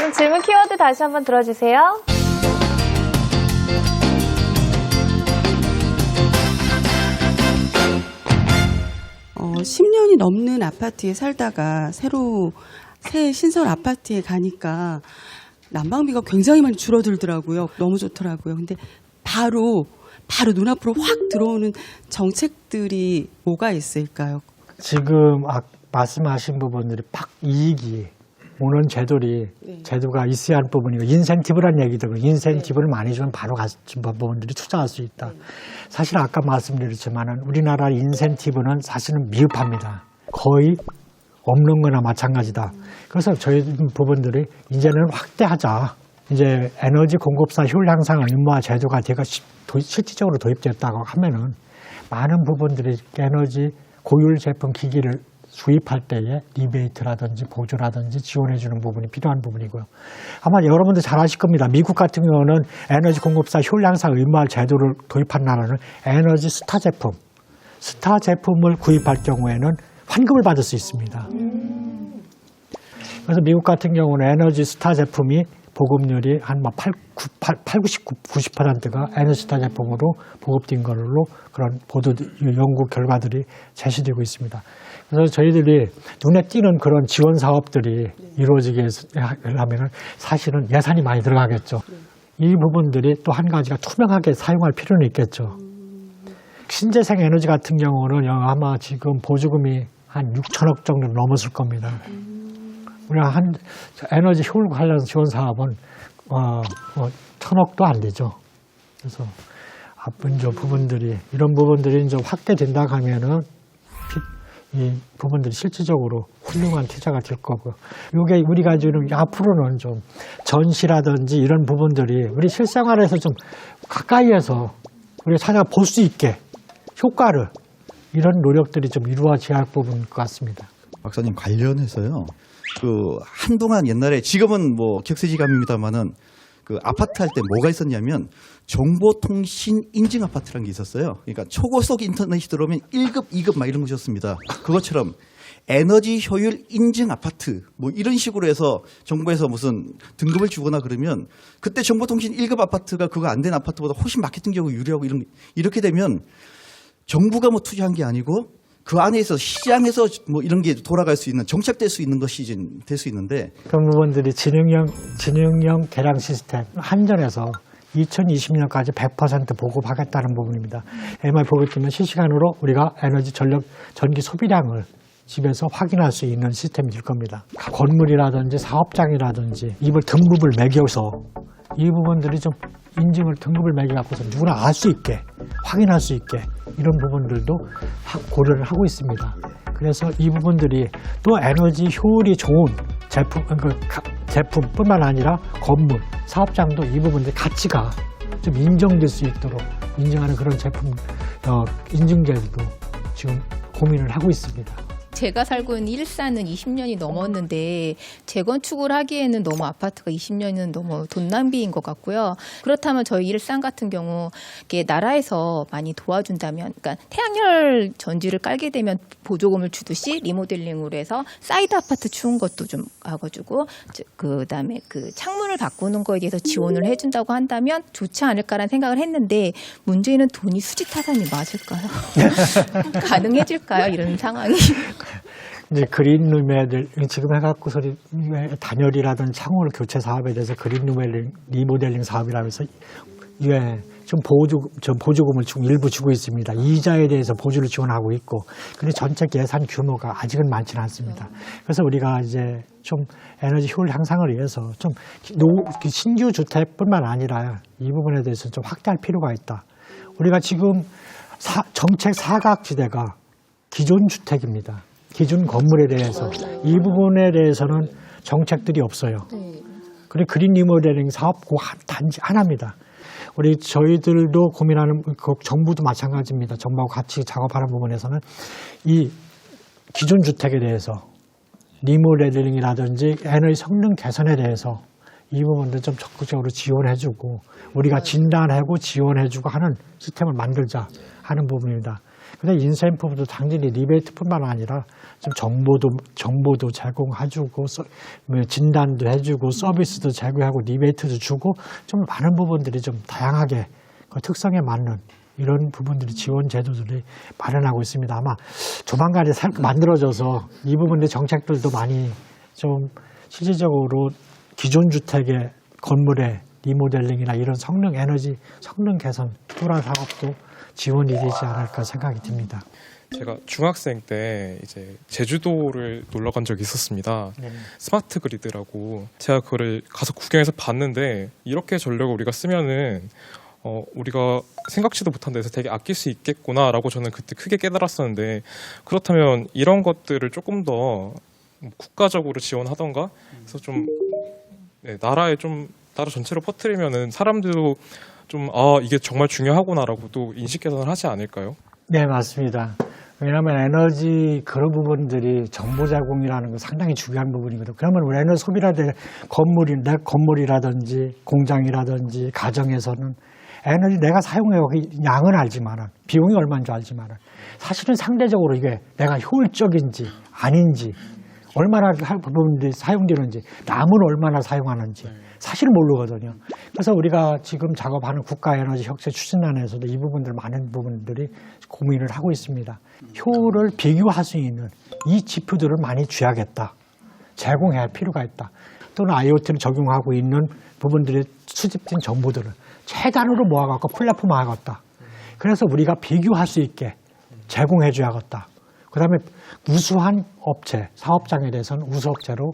그럼 질문 키워드 다시 한번 들어주세요. 어, 10년이 넘는 아파트에 살다가 새 신설 아파트에 가니까 난방비가 굉장히 많이 줄어들더라고요. 너무 좋더라고요. 근데 바로 눈앞으로 확 들어오는 정책들이 뭐가 있을까요? 지금 말씀하신 부분들이 이익이 오는 제도가 있어야 할 부분이고 인센티브란 얘기도 인센티브를 많이 주면 바로 부분들이 투자할 수 있다. 사실 아까 말씀드렸지만 우리나라 인센티브는 사실은 미흡합니다. 거의 없는 거나 마찬가지다. 그래서 저희 부분들이 이제는 확대하자. 이제 에너지 공급사 효율 향상 의무화 제도가 실질적으로 도입됐다고 하면은 많은 부분들이 에너지 고율 제품 기기를 수입할 때에 리베이트라든지 보조라든지 지원해주는 부분이 필요한 부분이고요. 아마 여러분들 잘 아실 겁니다. 미국 같은 경우는 에너지 공급사 효율 향상 의무화 제도를 도입한 나라는 에너지 스타 제품을 구입할 경우에는 환급을 받을 수 있습니다. 그래서 미국 같은 경우는 에너지 스타 제품이 보급률이 한 90%가 에너지 스타 제품으로 보급된 걸로 그런 연구 결과들이 제시되고 있습니다. 그래서 저희들이 눈에 띄는 그런 지원 사업들이 이루어지게 하려면 사실은 예산이 많이 들어가겠죠. 이 부분들이 또 한 가지가 투명하게 사용할 필요는 있겠죠. 신재생 에너지 같은 경우는 아마 지금 보조금이 한 6천억 정도 넘었을 겁니다. 우리가 에너지 효율 관련 지원 사업은 1,000억도 안 되죠. 그래서 이런 부분들이 이제 확대된다고 하면은 이 부분들이 실질적으로 훌륭한 투자가 될 거고, 이게 우리가 지금 앞으로는 좀 전시라든지 이런 부분들이 우리 실생활에서 좀 가까이에서 우리가 찾아볼 수 있게 효과를 이런 노력들이 좀 이루어져야 할 부분인 것 같습니다. 박사님 관련해서요. 한동안 옛날에 지금은 격세지감입니다만은 아파트 할 때 뭐가 있었냐면 정보통신 인증 아파트라는 게 있었어요. 그러니까 초고속 인터넷이 들어오면 1급, 2급 막 이런 것이었습니다. 그것처럼 에너지 효율 인증 아파트 이런 식으로 해서 정부에서 무슨 등급을 주거나 그러면 그때 정보통신 1급 아파트가 그거 안 된 아파트보다 훨씬 마케팅적으로 유리하고 이렇게 되면 정부가 투자한 게 아니고 그 안에서 시장에서 이런 게 돌아갈 수 있는 정착될 수 있는 것이 될 수 있는데 그런 부분들이 지능형 계량 시스템 한전에서 2020년까지 100% 보급하겠다는 부분입니다. MR 보급되면 실시간으로 우리가 전기 소비량을 집에서 확인할 수 있는 시스템이 될 겁니다. 건물이라든지 사업장이라든지 이걸 등급을 매겨서 이 부분들이 좀 인증을 등급을 매겨갖고서 누구나 알 수 있게 확인할 수 있게 이런 부분들도 고려를 하고 있습니다. 그래서 이 부분들이 또 에너지 효율이 좋은 제품뿐만 아니라 건물, 사업장도 이 부분들 가치가 좀 인정될 수 있도록 인정하는 그런 제품 인증제도 지금 고민을 하고 있습니다. 제가 살고 있는 일산은 20년이 넘었는데 재건축을 하기에는 너무 아파트가 20년은 너무 돈 낭비인 것 같고요. 그렇다면 저희 일산 같은 경우 이게 나라에서 많이 도와준다면, 그러니까 태양열 전지를 깔게 되면 보조금을 주듯이 리모델링으로 해서 사이드 아파트 추운 것도 좀 하고주고, 그다음에 창문을 바꾸는 거에 대해서 지원을 해준다고 한다면 좋지 않을까라는 생각을 했는데 문제는 돈이 수지타산이 맞을까요? 가능해질까요? 이런 상황이. 이제 그린 지금 해갖고서 단열이라든지 창호를 교체 사업에 대해서 그린 리모델링 사업이라면서 좀 보조금을 일부 주고 있습니다. 이자에 대해서 보조를 지원하고 있고, 근데 전체 예산 규모가 아직은 많지는 않습니다. 그래서 우리가 이제 좀 에너지 효율 향상을 위해서 좀 신규 주택뿐만 아니라 이 부분에 대해서 좀 확대할 필요가 있다. 우리가 지금 정책 사각지대가 기존 주택입니다. 기존 건물에 대해서 이 부분에 대해서는 정책들이 없어요. 그리고 그린 리모델링 사업 단지 하나입니다. 저희들도 고민하는 정부도 마찬가지입니다. 정부하고 같이 작업하는 부분에서는 이 기존 주택에 대해서 리모델링이라든지 에너지 성능 개선에 대해서 이 부분도 좀 적극적으로 지원해주고 우리가 진단하고 지원해주고 하는 시스템을 만들자 하는 부분입니다. 근데 인센티브도 단순히 리베이트뿐만 아니라 좀 정보도 제공해주고 진단도 해주고 서비스도 제공하고 리베이트도 주고 좀 많은 부분들이 좀 다양하게 그 특성에 맞는 이런 부분들이 지원 제도들이 마련하고 있습니다. 아마 조만간에 만들어져서 이 부분의 정책들도 많이 좀 실질적으로 기존 주택의 건물의 리모델링이나 이런 성능 에너지 성능 개선 뚜라 사업도 지원이 되지 않을까 생각이 듭니다. 제가 중학생 때 이제 제주도를 놀러 간 적이 있었습니다. 네. 스마트 그리드라고 제가 그거를 가서 구경해서 봤는데 이렇게 전력을 우리가 쓰면은 우리가 생각지도 못한 데서 되게 아낄 수 있겠구나라고 저는 그때 크게 깨달았었는데 그렇다면 이런 것들을 조금 더 국가적으로 지원하던가 그래서 좀 나라 전체로 퍼뜨리면은 사람들도 좀 이게 정말 중요하구나라고 또 인식 개선을 하지 않을까요? 네, 맞습니다. 왜냐하면 에너지 그런 부분들이 정보 제공이라는 건 상당히 중요한 부분이거든요. 그러면 우리 에너지 소비라든지 건물이라든지 공장이라든지 가정에서는 에너지 내가 사용해요. 양은 알지만은 비용이 얼마인 줄 알지만은 사실은 상대적으로 이게 내가 효율적인지 아닌지 얼마나 부분들이 사용되는지 남은 얼마나 사용하는지 사실은 모르거든요. 그래서 우리가 지금 작업하는 국가에너지 혁신 추진안에서도 이 부분들 많은 부분들이 고민을 하고 있습니다. 효율을 비교할 수 있는 이 지표들을 많이 쥐야겠다. 제공해야 할 필요가 있다. 또는 IoT를 적용하고 있는 부분들이 수집된 정보들을 최단으로 모아갖고 플랫폼화하겠다. 그래서 우리가 비교할 수 있게 제공해 줘야겠다. 그 다음에 우수한 업체, 사업장에 대해서는 우수업체로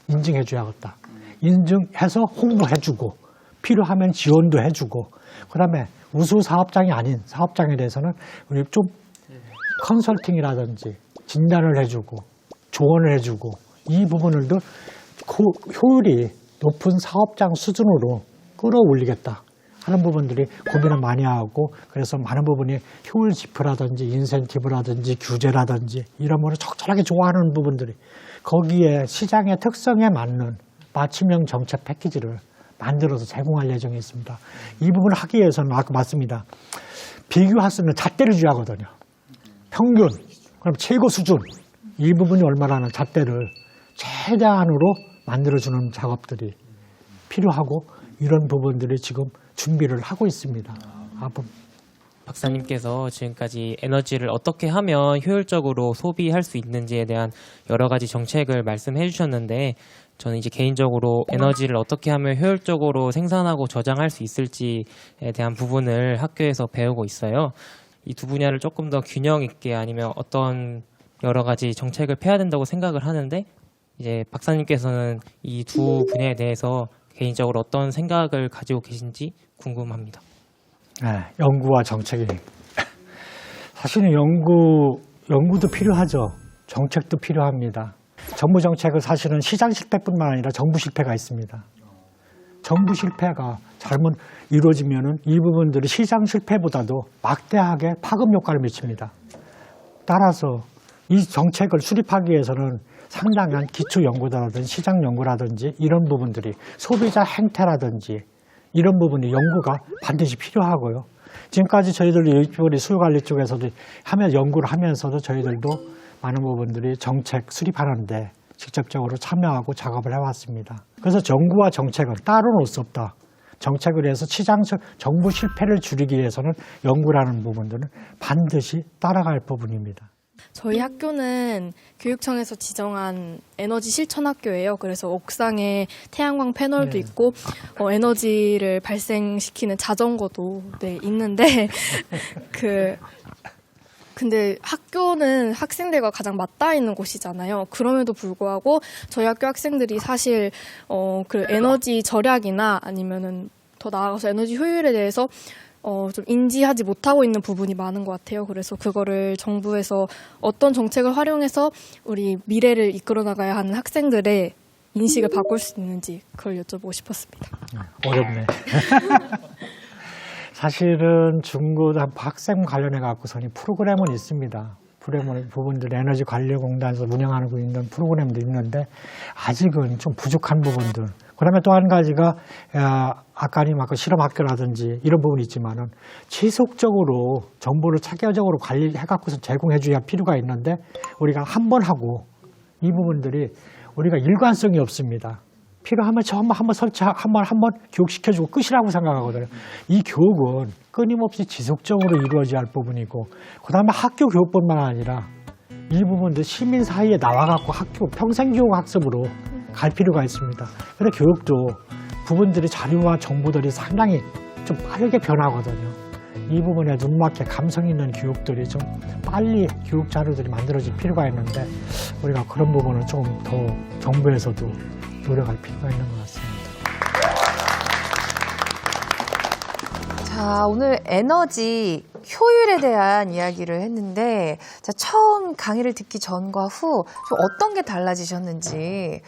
인증해 줘야겠다. 인증해서 홍보해주고 필요하면 지원도 해주고 그 다음에 우수 사업장이 아닌 사업장에 대해서는 우리 좀 컨설팅이라든지 진단을 해주고 조언을 해주고 이 부분들도 효율이 높은 사업장 수준으로 끌어올리겠다 하는 부분들이 고민을 많이 하고 그래서 많은 부분이 효율 지표라든지 인센티브라든지 규제라든지 이런 거를 적절하게 좋아하는 부분들이 거기에 시장의 특성에 맞는 맞춤형 정책 패키지를 만들어서 제공할 예정이 있습니다. 이 부분을 하기 위해서는 아까 맞습니다. 비교할 수 있는 잣대를 줘야 하거든요. 평균, 그럼 최고 수준 이 부분이 얼마나 잣대를 최대한으로 만들어주는 작업들이 필요하고 이런 부분들이 지금 준비를 하고 있습니다. 박사님께서 지금까지 에너지를 어떻게 하면 효율적으로 소비할 수 있는지에 대한 여러 가지 정책을 말씀해 주셨는데 저는 이제 개인적으로 에너지를 어떻게 하면 효율적으로 생산하고 저장할 수 있을지에 대한 부분을 학교에서 배우고 있어요. 이 두 분야를 조금 더 균형 있게 아니면 어떤 여러 가지 정책을 펴야 된다고 생각을 하는데 이제 박사님께서는 이 두 분야에 대해서 개인적으로 어떤 생각을 가지고 계신지 궁금합니다. 네, 연구와 정책이 사실은 연구도 필요하죠. 정책도 필요합니다. 정부 정책은 사실은 시장 실패뿐만 아니라 정부 실패가 있습니다. 정부 실패가 잘못 이루어지면은 이 부분들이 시장 실패보다도 막대하게 파급 효과를 미칩니다. 따라서 이 정책을 수립하기 위해서는 상당한 기초 연구라든지 시장 연구라든지 이런 부분들이 소비자 행태라든지 이런 부분이 연구가 반드시 필요하고요. 지금까지 저희들 수요관리 쪽에서도 연구를 하면서도 저희들도 많은 부분들이 정책 수립하는데 직접적으로 참여하고 작업을 해왔습니다. 그래서 정부와 정책은 따로 놓을 수 없다. 정책을 해서 정부 실패를 줄이기 위해서는 연구라는 부분들은 반드시 따라갈 부분입니다. 저희 학교는 교육청에서 지정한 에너지 실천 학교예요. 그래서 옥상에 태양광 패널도 있고 에너지를 발생시키는 자전거도 있는데 근데 학교는 학생들과 가장 맞닿아 있는 곳이잖아요. 그럼에도 불구하고 저희 학교 학생들이 사실 그 에너지 절약이나 아니면은 더 나아가서 에너지 효율에 대해서 좀 인지하지 못하고 있는 부분이 많은 것 같아요. 그래서 그거를 정부에서 어떤 정책을 활용해서 우리 미래를 이끌어 나가야 하는 학생들의 인식을 바꿀 수 있는지 그걸 여쭤보고 싶었습니다. 어렵네. 사실은 중고 학생 관련해 갖고서는 프로그램은 있습니다. 프로그램 부분들 에너지 관리공단에서 운영하고 있는 프로그램도 있는데 아직은 좀 부족한 부분들 그다음에 또 한 가지가 아까 님 아까 실험학교라든지 이런 부분이 있지만은 지속적으로 정보를 체계적으로 관리해갖고서 제공해줘야 필요가 있는데 우리가 한 번 하고 이 부분들이 우리가 일관성이 없습니다. 필요하면 한번 설치 한번 교육시켜주고 끝이라고 생각하거든요. 이 교육은 끊임없이 지속적으로 이루어져야 할 부분이고 그다음에 학교 교육뿐만 아니라 이 부분도 시민 사이에 나와갖고 학교 평생교육 학습으로 갈 필요가 있습니다. 그래서 교육도 부분들이 자료와 정보들이 상당히 좀 빠르게 변하거든요. 이 부분에 눈맞게 감성 있는 교육들이 좀 빨리 교육 자료들이 만들어질 필요가 있는데 우리가 그런 부분은 좀 더 정부에서도 노력할 필요가 있는 것 같습니다. 자, 오늘 에너지 효율에 대한 이야기를 했는데, 자, 처음 강의를 듣기 전과 후 좀 어떤 게 달라지셨는지.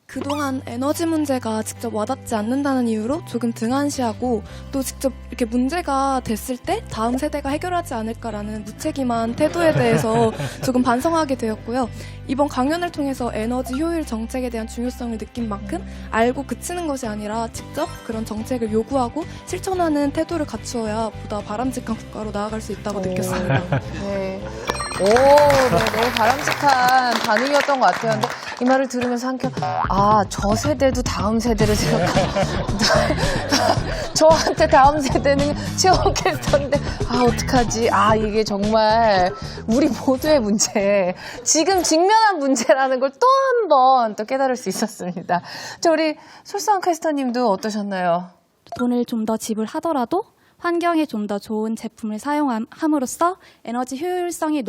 그동안 에너지 문제가 직접 와닿지 않는다는 이유로 조금 등한시하고 또 직접 이렇게 문제가 됐을 때 다음 세대가 해결하지 않을까라는 무책임한 태도에 대해서 조금 반성하게 되었고요. 이번 강연을 통해서 에너지 효율 정책에 대한 중요성을 느낀 만큼 알고 그치는 것이 아니라 직접 그런 정책을 요구하고 실천하는 태도를 갖추어야 보다 바람직한 국가로 나아갈 수 있다고 느꼈습니다. 네. 오, 네, 너무 바람직한 반응이었던 것 같아요. 근데 이 말을 들으면서 한켠, 저 세대도 다음 세대를 생각하고, 저한테 다음 세대는 최원 캐스터인데, 어떡하지? 이게 정말 우리 모두의 문제, 지금 직면한 문제라는 걸 또 한 번 또 깨달을 수 있었습니다. 자, 우리 솔성 캐스터님도 어떠셨나요? 돈을 좀 더 지불하더라도 환경에 좀 더 좋은 제품을 사용함으로써 에너지 효율성이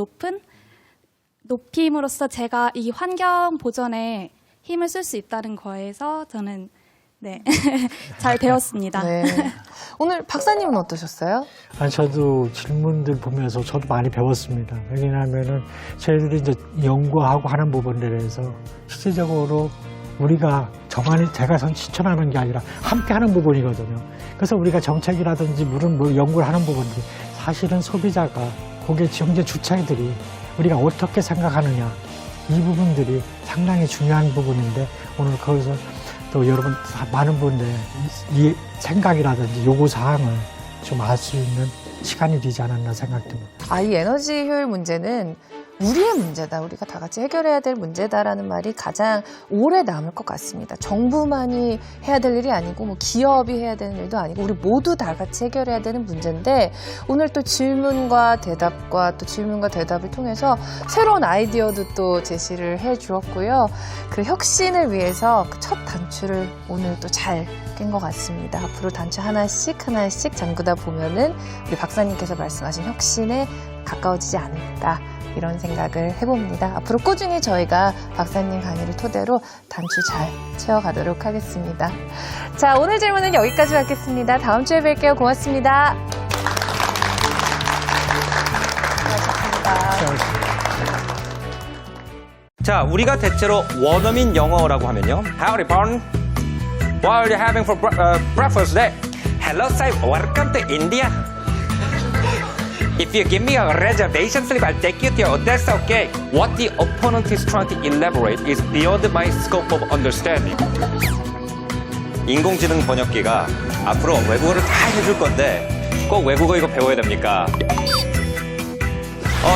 높임으로써 제가 이 환경 보전에 힘을 쓸 수 있다는 거에서 저는 잘 배웠습니다. 네. 오늘 박사님은 어떠셨어요? 저도 질문들 보면서 저도 많이 배웠습니다. 왜냐하면은 저희들이 이제 연구하고 하는 부분에 대해서 실질적으로 우리가 제가 실천하는 게 아니라 함께 하는 부분이거든요. 그래서 우리가 정책이라든지 연구를 하는 부분들이 사실은 소비자가 고객 경제 주체들이 우리가 어떻게 생각하느냐 이 부분들이 상당히 중요한 부분인데 오늘 거기서 또 여러분 많은 분들의 이 생각이라든지 요구사항을 좀 알 수 있는 시간이 되지 않았나 생각됩니다. 이 에너지 효율 문제는 우리의 문제다. 우리가 다 같이 해결해야 될 문제다라는 말이 가장 오래 남을 것 같습니다. 정부만이 해야 될 일이 아니고 기업이 해야 되는 일도 아니고 우리 모두 다 같이 해결해야 되는 문제인데 오늘 또 질문과 대답을 통해서 새로운 아이디어도 또 제시를 해 주었고요. 그 혁신을 위해서 그 첫 단추를 오늘 또 잘 깬 것 같습니다. 앞으로 단추 하나씩 잠그다 보면은 우리 박사님께서 말씀하신 혁신에 가까워지지 않을까 이런 생각을 해봅니다. 앞으로 꾸준히 저희가 박사님 강의를 토대로 단추 잘 채워가도록 하겠습니다. 자, 오늘 질문은 여기까지 받겠습니다. 다음 주에 뵐게요. 고맙습니다. 고맙습니다. 자, 우리가 대체로 원어민 영어라고 하면요. Howdy, pardon. What are you having for breakfast today? Hello, sir. Welcome to India. If you give me a reservation slip, I'll take you to your hotel. That's okay. What the opponent is trying to elaborate is beyond my scope of understanding. 인공지능 번역기가 앞으로 외국어를 다 해줄 건데 꼭 외국어 이거 배워야 됩니까?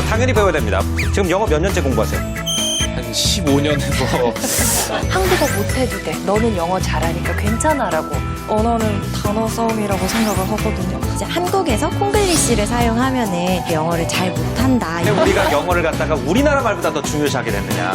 당연히 배워야 됩니다. 지금 영어 몇 년째 공부하세요? 한 15년 해서 한국어 못해도 돼. 너는 영어 잘하니까 괜찮아라고. 언어는 단어 싸움이라고 생각을 하거든요. 이제 한국에서 콩글리시를 사용하면은 영어를 잘 못한다. 우리가 영어를 갖다가 우리나라 말보다 더 중요시하게 됐느냐.